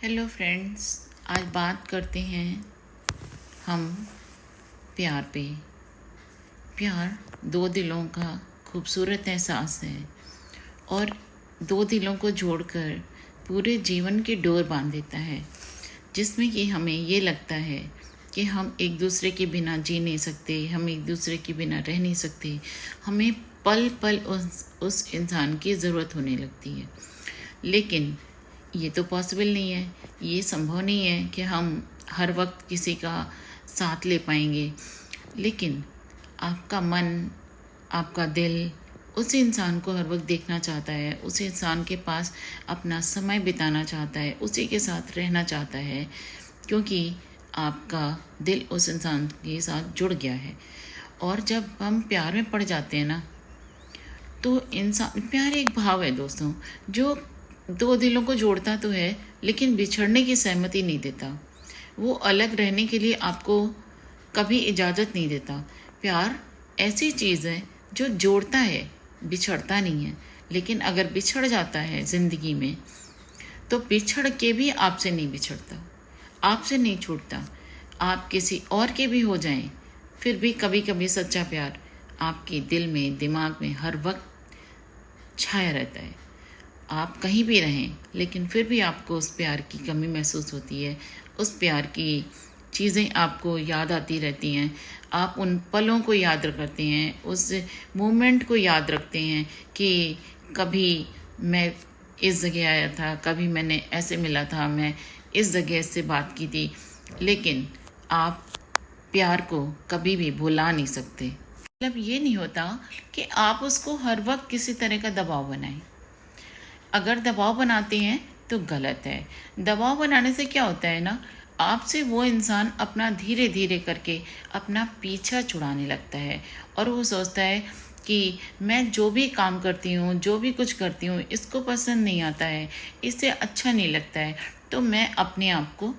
Hello friends, आज बात करते हैं हम प्यार पे। प्यार दो दिलों का खूबसूरत एहसास है और दो दिलों को जोड़कर पूरे जीवन की डोर बांध देता है, जिसमें कि हमें ये लगता है कि हम एक दूसरे के बिना जी नहीं सकते, हम एक दूसरे के बिना रह नहीं सकते। हमें पल पल उस इंसान की ज़रूरत होने लगती है। लेकिन ये तो पॉसिबल नहीं है, ये संभव नहीं है कि हम हर वक्त किसी का साथ ले पाएंगे। लेकिन आपका मन, आपका दिल उस इंसान को हर वक्त देखना चाहता है, उस इंसान के पास अपना समय बिताना चाहता है, उसी के साथ रहना चाहता है, क्योंकि आपका दिल उस इंसान के साथ जुड़ गया है। और जब हम प्यार में पड़ जाते हैं ना, तो इंसान, प्यार एक भाव है दोस्तों, जो दो दिलों को जोड़ता तो है लेकिन बिछड़ने की सहमति नहीं देता। वो अलग रहने के लिए आपको कभी इजाज़त नहीं देता। प्यार ऐसी चीज़ है जो जोड़ता है, बिछड़ता नहीं है। लेकिन अगर बिछड़ जाता है ज़िंदगी में, तो बिछड़ के भी आपसे नहीं बिछड़ता, आपसे नहीं छूटता। आप किसी और के भी हो जाएं, फिर भी कभी कभी सच्चा प्यार आपके दिल में, दिमाग में हर वक्त छाया रहता है। आप कहीं भी रहें, लेकिन फिर भी आपको उस प्यार की कमी महसूस होती है। उस प्यार की चीज़ें आपको याद आती रहती हैं। आप उन पलों को याद करते हैं, उस मोमेंट को याद रखते हैं कि कभी मैं इस जगह आया था, कभी मैंने ऐसे मिला था, मैं इस जगह से बात की थी। लेकिन आप प्यार को कभी भी भुला नहीं सकते। मतलब ये नहीं होता कि आप उसको हर वक्त किसी तरह का दबाव बनाएं। अगर दबाव बनाते हैं तो गलत है। दबाव बनाने से क्या होता है ना, आपसे वो इंसान अपना धीरे धीरे करके अपना पीछा छुड़ाने लगता है और वो सोचता है कि मैं जो भी काम करती हूँ, जो भी कुछ करती हूँ, इसको पसंद नहीं आता है, इससे अच्छा नहीं लगता है, तो मैं अपने आप को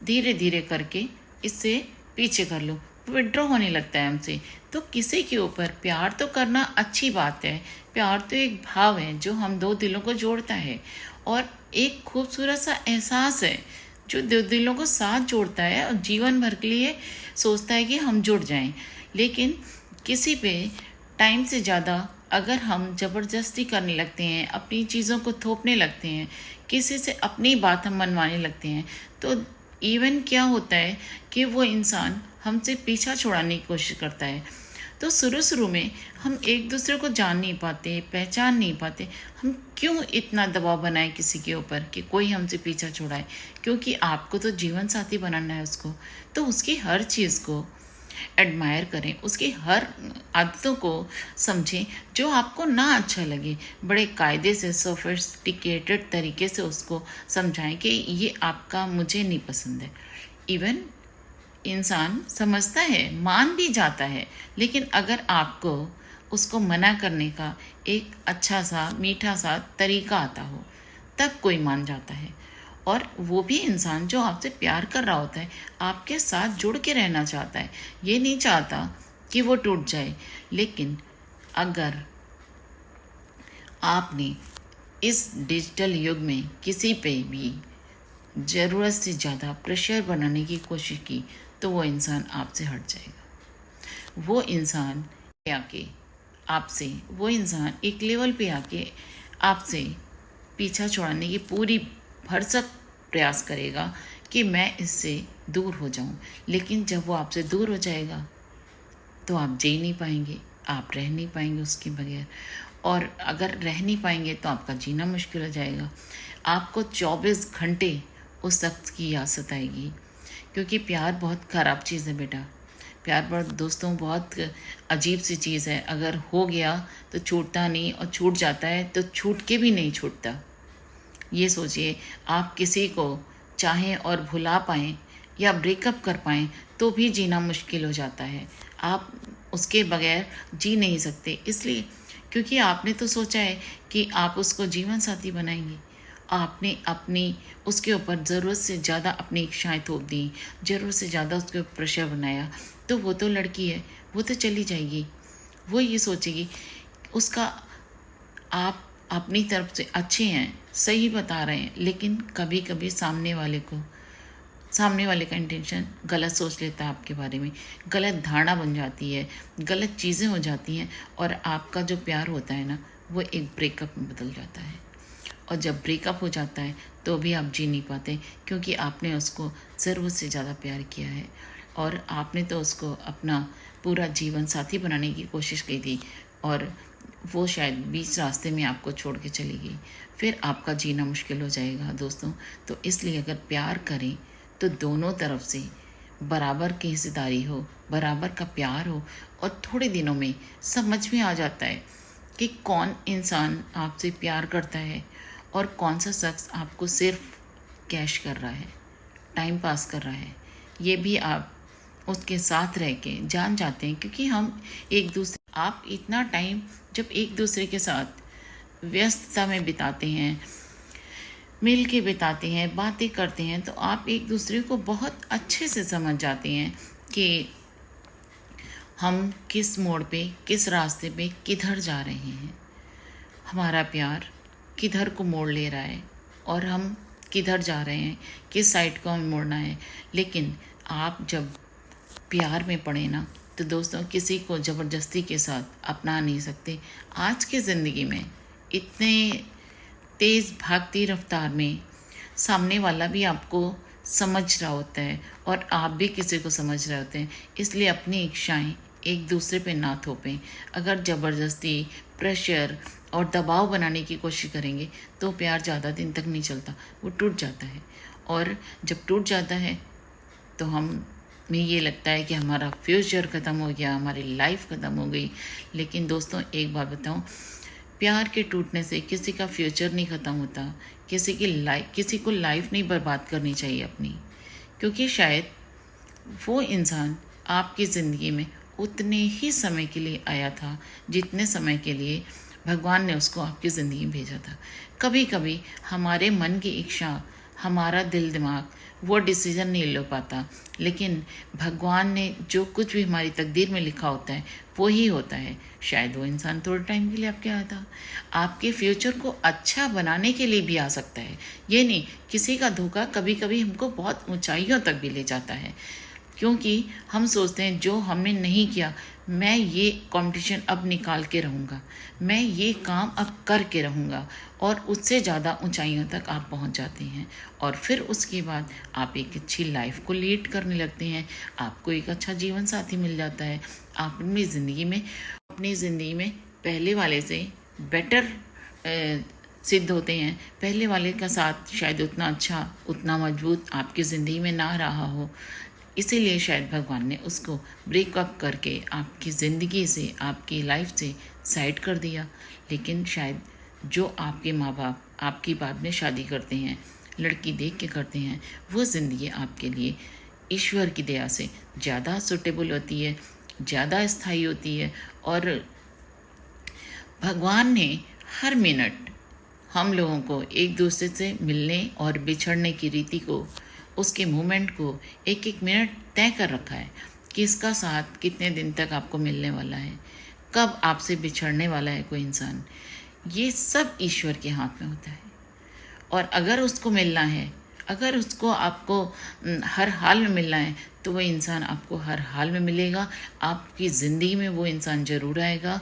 धीरे धीरे करके इससे पीछे कर लूँ, विड्रॉ होने लगता है हमसे। तो किसी के ऊपर प्यार तो करना अच्छी बात है। प्यार तो एक भाव है जो हम दो दिलों को जोड़ता है और एक खूबसूरत सा एहसास है जो दो दिलों को साथ जोड़ता है और जीवन भर के लिए सोचता है कि हम जुड़ जाएं। लेकिन किसी पे टाइम से ज़्यादा अगर हम ज़बरदस्ती करने लगते हैं, अपनी चीज़ों को थोपने लगते हैं, किसी से अपनी बात हम मनवाने लगते हैं, तो इवन क्या होता है कि वो इंसान हमसे पीछा छुड़ाने की कोशिश करता है। तो शुरू शुरू में हम एक दूसरे को जान नहीं पाते, पहचान नहीं पाते। हम क्यों इतना दबाव बनाएं किसी के ऊपर कि कोई हमसे पीछा छुड़ाए? क्योंकि आपको तो जीवन साथी बनाना है उसको, तो उसकी हर चीज़ को एडमायर करें, उसकी हर आदतों को समझें जो आपको ना अच्छा लगे। बड़े कायदे से, सोफिस्टिकेटेड तरीके से उसको समझाएं कि ये आपका मुझे नहीं पसंद है। इवन इंसान समझता है, मान भी जाता है, लेकिन अगर आपको उसको मना करने का एक अच्छा सा, मीठा सा तरीका आता हो, तब कोई मान जाता है। और वो भी इंसान जो आपसे प्यार कर रहा होता है, आपके साथ जुड़ के रहना चाहता है, ये नहीं चाहता कि वो टूट जाए। लेकिन अगर आपने इस डिजिटल युग में किसी पे भी ज़रूरत से ज़्यादा प्रेशर बनाने की कोशिश की, तो वो इंसान आपसे हट जाएगा। वो इंसान आके आपसे, वो इंसान एक लेवल पे आके आपसे पीछा छुड़ाने की पूरी भरसक प्रयास करेगा कि मैं इससे दूर हो जाऊं। लेकिन जब वो आपसे दूर हो जाएगा तो आप जी नहीं पाएंगे, आप रह नहीं पाएंगे उसके बगैर। और अगर रह नहीं पाएंगे तो आपका जीना मुश्किल हो जाएगा। आपको 24 घंटे उस शख्स की याद सताएगी, क्योंकि प्यार बहुत ख़राब चीज़ है बेटा। प्यार पर दोस्तों बहुत अजीब सी चीज़ है। अगर हो गया तो छूटता नहीं, और छूट जाता है तो छूट के भी नहीं छूटता। ये सोचिए, आप किसी को चाहें और भुला पाएं या ब्रेकअप कर पाएं तो भी जीना मुश्किल हो जाता है। आप उसके बगैर जी नहीं सकते, इसलिए क्योंकि आपने तो सोचा है कि आप उसको जीवन साथी बनाएंगे। आपने अपनी उसके ऊपर ज़रूरत से ज़्यादा अपनी इच्छाएं थोप दी, ज़रूरत से ज़्यादा उसके ऊपर प्रेशर बनाया, तो वो तो लड़की है, वो तो चली जाएगी। वो ये सोचेगी उसका, आप अपनी तरफ से अच्छे हैं, सही बता रहे हैं, लेकिन कभी कभी सामने वाले का इंटेंशन गलत सोच लेता है आपके बारे में, गलत धारणा बन जाती है, गलत चीज़ें हो जाती हैं और आपका जो प्यार होता है ना वो एक ब्रेकअप में बदल जाता है। और जब ब्रेकअप हो जाता है तो भी आप जी नहीं पाते, क्योंकि आपने उसको ज़रूरत से ज़्यादा प्यार किया है और आपने तो उसको अपना पूरा जीवन साथी बनाने की कोशिश की थी और वो शायद बीच रास्ते में आपको छोड़ के चली गई। फिर आपका जीना मुश्किल हो जाएगा दोस्तों। तो इसलिए अगर प्यार करें तो दोनों तरफ से बराबर की हिस्सेदारी हो, बराबर का प्यार हो और थोड़े दिनों में समझ में आ जाता है कि कौन इंसान आपसे प्यार करता है और कौन सा शख्स आपको सिर्फ कैश कर रहा है, टाइम पास कर रहा है। ये भी आप उसके साथ रह के जान जाते हैं, क्योंकि हम एक दूसरे आप इतना टाइम जब एक दूसरे के साथ व्यस्तता में बिताते हैं, मिल के बिताते हैं, बातें करते हैं, तो आप एक दूसरे को बहुत अच्छे से समझ जाते हैं कि हम किस मोड़ पे, किस रास्ते पे, किधर जा रहे हैं, हमारा प्यार किधर को मोड़ ले रहा है और हम किधर जा रहे हैं, किस साइड को हमें मोड़ना है। लेकिन आप जब प्यार में पड़े ना तो दोस्तों किसी को ज़बरदस्ती के साथ अपना नहीं सकते। आज की ज़िंदगी में इतने तेज़ भागती रफ्तार में सामने वाला भी आपको समझ रहा होता है और आप भी किसी को समझ रहे होते हैं, इसलिए अपनी इच्छाएं एक दूसरे पे ना थोपें। अगर ज़बरदस्ती, प्रेशर और दबाव बनाने की कोशिश करेंगे तो प्यार ज़्यादा दिन तक नहीं चलता, वो टूट जाता है। और जब टूट जाता है तो हमें ये लगता है कि हमारा फ्यूचर ख़त्म हो गया, हमारी लाइफ ख़त्म हो गई। लेकिन दोस्तों एक बात बताऊं, प्यार के टूटने से किसी का फ्यूचर नहीं ख़त्म होता, किसी को लाइफ नहीं बर्बाद करनी चाहिए अपनी, क्योंकि शायद वो इंसान आपकी ज़िंदगी में उतने ही समय के लिए आया था जितने समय के लिए भगवान ने उसको आपकी ज़िंदगी में भेजा था। कभी कभी हमारे मन की इच्छा, हमारा दिल दिमाग वो डिसीज़न नहीं ले पाता, लेकिन भगवान ने जो कुछ भी हमारी तकदीर में लिखा होता है वो ही होता है। शायद वो इंसान थोड़े टाइम के लिए आपके आया था, आपके फ्यूचर को अच्छा बनाने के लिए भी आ सकता है। ये नहीं, किसी का धोखा कभी कभी हमको बहुत ऊंचाइयों तक भी ले जाता है, क्योंकि हम सोचते हैं जो हमने नहीं किया, मैं ये कंपटीशन अब निकाल के रहूँगा, मैं ये काम अब करके रहूँगा, और उससे ज़्यादा ऊंचाइयों तक आप पहुँच जाते हैं। और फिर उसके बाद आप एक अच्छी लाइफ को लीड करने लगते हैं, आपको एक अच्छा जीवन साथी मिल जाता है। आप अपनी ज़िंदगी में पहले वाले से बेटर सिद्ध होते हैं। पहले वाले का साथ शायद उतना अच्छा, उतना मजबूत आपकी ज़िंदगी में ना रहा हो, इसीलिए शायद भगवान ने उसको ब्रेकअप करके आपकी ज़िंदगी से, आपकी लाइफ से साइड कर दिया। लेकिन शायद जो आपके माँ बाप आपकी बाद में शादी करते हैं, लड़की देख के करते हैं, वो ज़िंदगी आपके लिए ईश्वर की दया से ज़्यादा सूटेबल होती है, ज़्यादा स्थायी होती है। और भगवान ने हर मिनट हम लोगों को एक दूसरे से मिलने और बिछड़ने की रीति को, उसके मोमेंट को एक एक मिनट तय कर रखा है कि इसका साथ कितने दिन तक आपको मिलने वाला है, कब आपसे बिछड़ने वाला है कोई इंसान। ये सब ईश्वर के हाथ में होता है। और अगर उसको मिलना है, अगर उसको आपको हर हाल में मिलना है, तो वो इंसान आपको हर हाल में मिलेगा। आपकी ज़िंदगी में वो इंसान ज़रूर आएगा।